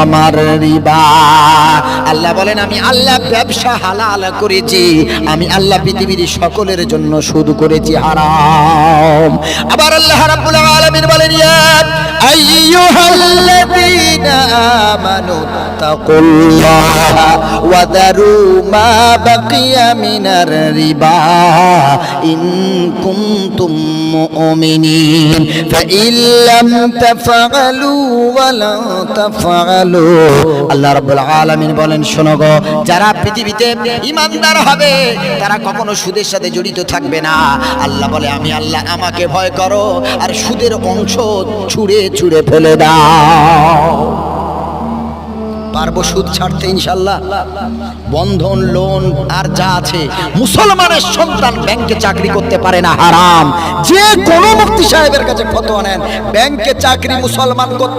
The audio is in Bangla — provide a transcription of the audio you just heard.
আমার রিবা। আল্লাহ বলেন আমি আল্লাহ ব্যবসা হালাল করেছি, আমি আল্লাহ পৃথিবীর সকলের জন্য সুদ করেছি হারাম। আবার আল্লাহ রাব্বুল আলামিন বলেন ইয়া আইয়ুহাল্লাযীনা আমানু তাকুল্লাহা ওয়া দারু মা বাকিয়া মিনার রিবা ইন কুনতুম মুমিনিন ফাইল্লাম তাফআলু ওয়ালা তাফআলু। আল্লাহ রাব্বুল আলামিন বলেন শোনো গো, যারা পৃথিবীতে ঈমানদার হবে তারা কখনো সুদের সাথে জড়িত থাকবে না। আল্লাহ বলে আমি আল্লাহ, আমাকে ভয় করো আর সুদের অংশ ছুঁড়ে ছুঁড়ে ফেলে দাও। পারবো সুদ ছাড়তে ইনশাআল্লাহ? বন্ধন লোন আর যা আছে, মুসলমানের সন্তান ব্যাংকে চাকরি করতে পারে না, হারাম। যে কোনো মুফতি সাহেবের কাছে ফতোয়া নেন, ব্যাংকে চাকরি মুসলমান